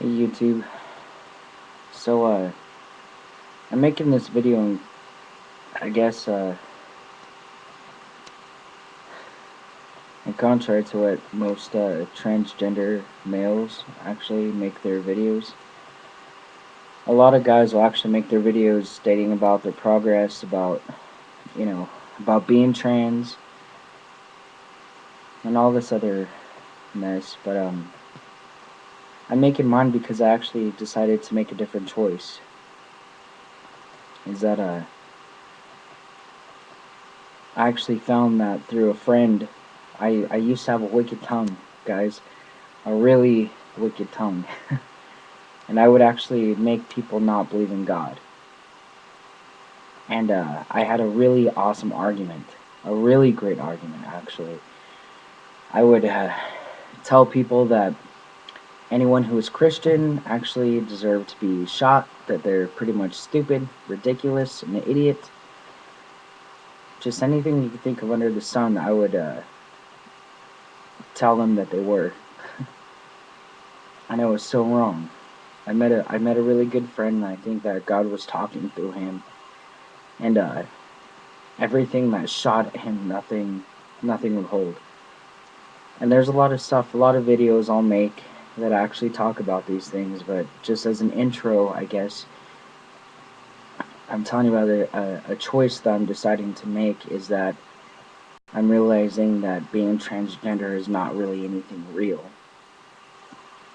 Hey YouTube. So I'm making this video and I guess in contrary to what most transgender males actually make their videos. A lot of guys will actually make their videos stating about their progress, about about being trans and all this other mess, but I'm making mine because I actually decided to make a different choice. Is that I actually found that through a friend. I used to have a wicked tongue, guys. A really wicked tongue. And I would actually make people not believe in God. And I had a really awesome argument. A really great argument, actually. I would tell people that anyone who is Christian actually deserved to be shot, that they're pretty much stupid, ridiculous, an idiot. Just anything you could think of under the sun, I would tell them that they were. I know it's so wrong. I met a really good friend, and I think that God was talking through him, and everything that shot at him, nothing would hold. And there's a lot of stuff, a lot of videos I'll make that actually talk about these things, but just as an intro, I guess, I'm telling you about a choice that I'm deciding to make is that I'm realizing that being transgender is not really anything real.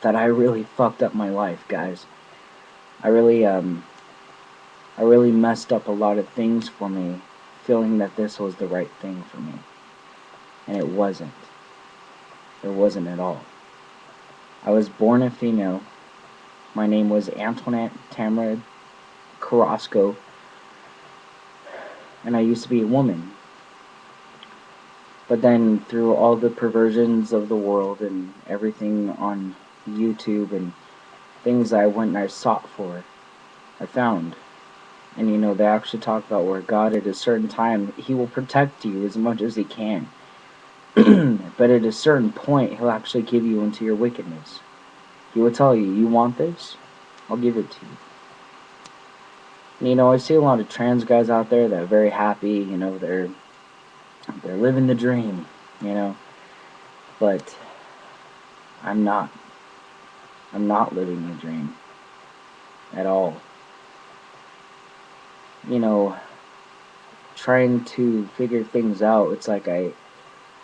That I really fucked up my life, guys. I really messed up a lot of things for me, feeling that this was the right thing for me. And it wasn't. It wasn't at all. I was born a female. My name was Antoinette Tamara Carrasco. And I used to be a woman. But then through all the perversions of the world and everything on YouTube and things I went and I sought for, I found. And they actually talk about where God at a certain time, He will protect you as much as He can. But at a certain point, He'll actually give you into your wickedness. He will tell you, you want this? I'll give it to you. And, I see a lot of trans guys out there that are very happy, they're living the dream, but I'm not. I'm not living the dream at all. Trying to figure things out, it's like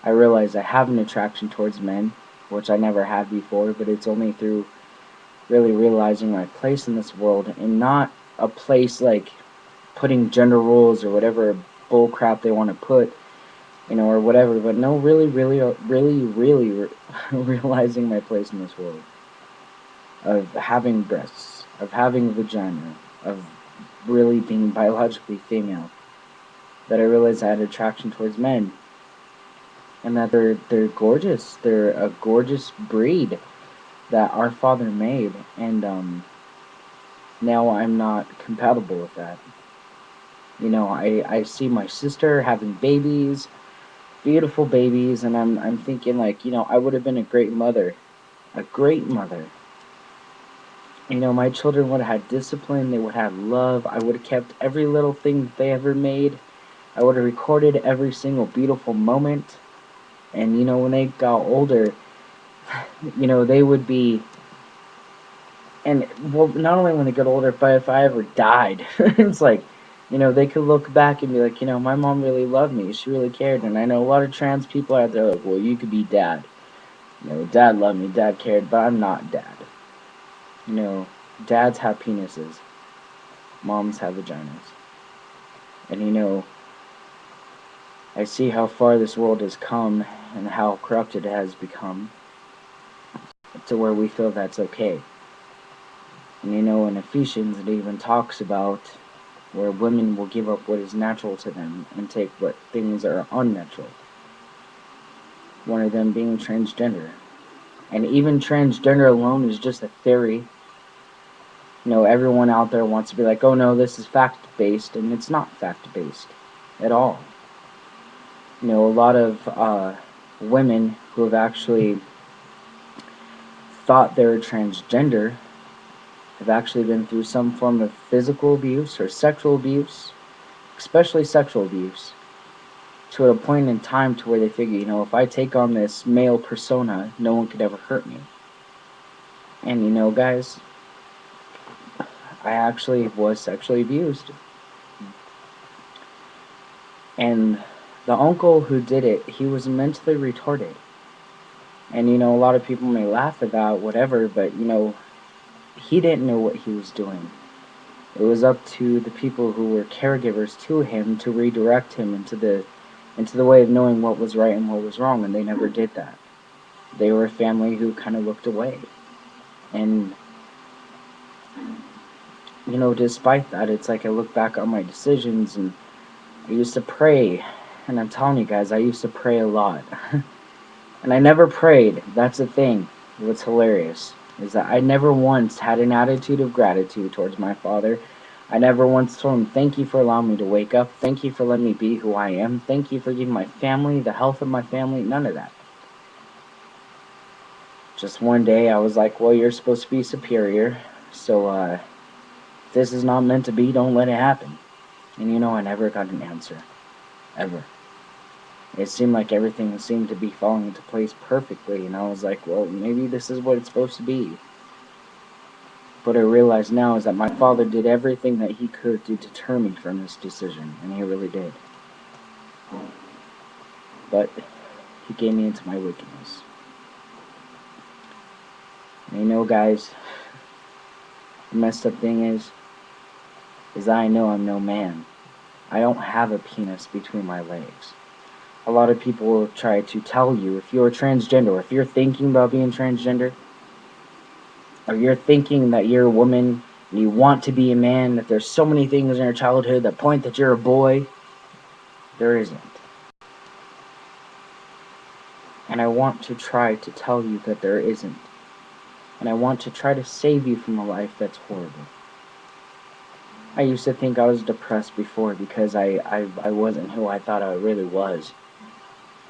I realize I have an attraction towards men, which I never had before, but it's only through really realizing my place in this world, and not a place like putting gender rules or whatever bull crap they want to put, or whatever, but no, really realizing my place in this world, of having breasts, of having a vagina, of really being biologically female, that I realized I had attraction towards men, and that they're gorgeous. They're a gorgeous breed that our Father made, and now I'm not compatible with that. I see my sister having babies, beautiful babies, and I'm thinking like, I would have been a great mother, a great mother. My children would have had discipline, they would have love, I would have kept every little thing that they ever made, I would have recorded every single beautiful moment, and when they got older, they would be, and well, not only when they get older, but if I ever died, it's like, they could look back and be like, my mom really loved me, she really cared, and I know a lot of trans people out there like, well, you could be dad, dad loved me, dad cared, but I'm not dad. Dads have penises, moms have vaginas. And I see how far this world has come and how corrupted it has become to where we feel that's okay. And in Ephesians it even talks about where women will give up what is natural to them and take what things are unnatural. One of them being transgender. And even transgender alone is just a theory. Everyone out there wants to be like, oh no, this is fact-based, and it's not fact-based at all. A lot of women who have actually thought they were transgender have actually been through some form of physical abuse or sexual abuse, especially sexual abuse, to a point in time to where they figure, if I take on this male persona, no one could ever hurt me. And guys, I actually was sexually abused. And the uncle who did it, he was mentally retarded. And a lot of people may laugh about whatever, but he didn't know what he was doing. It was up to the people who were caregivers to him to redirect him into the way of knowing what was right and what was wrong, and they never did that. They were a family who kind of looked away. And despite that, it's like I look back on my decisions, and I used to pray, and I'm telling you guys, I used to pray a lot. And I never prayed. That's the thing. What's hilarious is that I never once had an attitude of gratitude towards my father. I never once told him, thank you for allowing me to wake up. Thank you for letting me be who I am. Thank you for giving my family, the health of my family. None of that. Just one day I was like, well, you're supposed to be superior. So if this is not meant to be, don't let it happen. And I never got an answer. Ever. It seemed like everything seemed to be falling into place perfectly, and I was like, well, maybe this is what it's supposed to be. What I realize now is that my father did everything that he could to deter me from this decision, and he really did. But he gave me into my wickedness. And guys, the messed up thing is I know I'm no man. I don't have a penis between my legs. A lot of people will try to tell you, if you're transgender, or if you're thinking about being transgender, or you're thinking that you're a woman and you want to be a man, that there's so many things in your childhood that point that you're a boy, there isn't. And I want to try to tell you that there isn't. And I want to try to save you from a life that's horrible. I used to think I was depressed before because I wasn't who I thought I really was.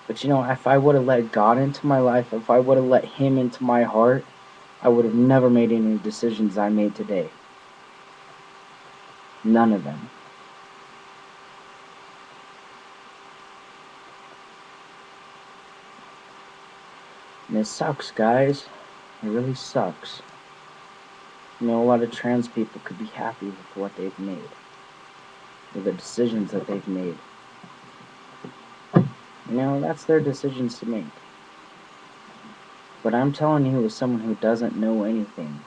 But if I would have let God into my life, if I would have let Him into my heart, I would have never made any decisions I made today. None of them. And it sucks, guys. It really sucks. A lot of trans people could be happy with what they've made, with the decisions that they've made. That's their decisions to make. But I'm telling you, as someone who doesn't know anything,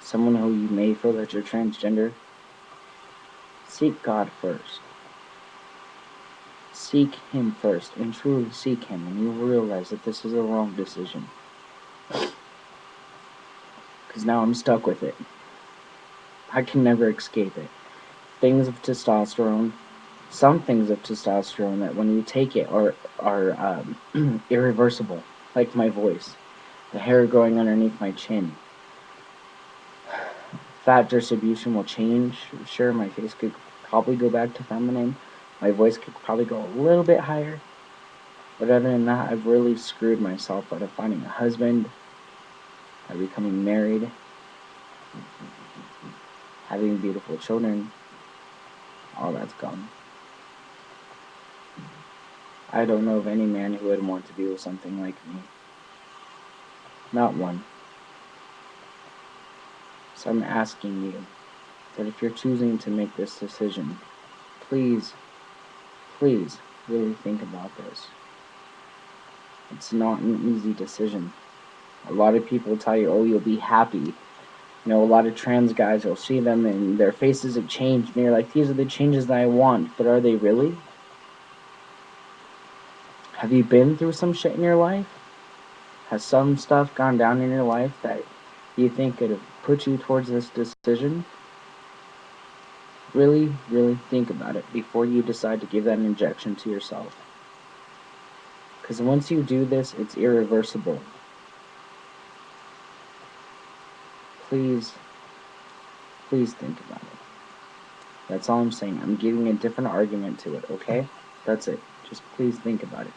someone who you may feel that you're transgender, seek God first. Seek Him first, and truly seek Him, and you'll realize that this is a wrong decision. Because now I'm stuck with it. I can never escape it. Things of testosterone, some things of testosterone that when you take it are irreversible, like my voice, the hair growing underneath my chin. Fat distribution will change. Sure, my face could probably go back to feminine. My voice could probably go a little bit higher. But other than that, I've really screwed myself out of finding a husband, of becoming married, having beautiful children. All that's gone. I don't know of any man who would want to be with something like me. Not one. So I'm asking you that if you're choosing to make this decision, please, please really think about this. It's not an easy decision. A lot of people tell you, oh, you'll be happy. A lot of trans guys, you'll see them and their faces have changed, and you're like, these are the changes that I want, but are they really? Have you been through some shit in your life? Has some stuff gone down in your life that you think could have put you towards this decision? Really, really think about it before you decide to give that injection to yourself. Because once you do this, it's irreversible. Please, please think about it. That's all I'm saying. I'm giving a different argument to it, okay? That's it. Just please think about it.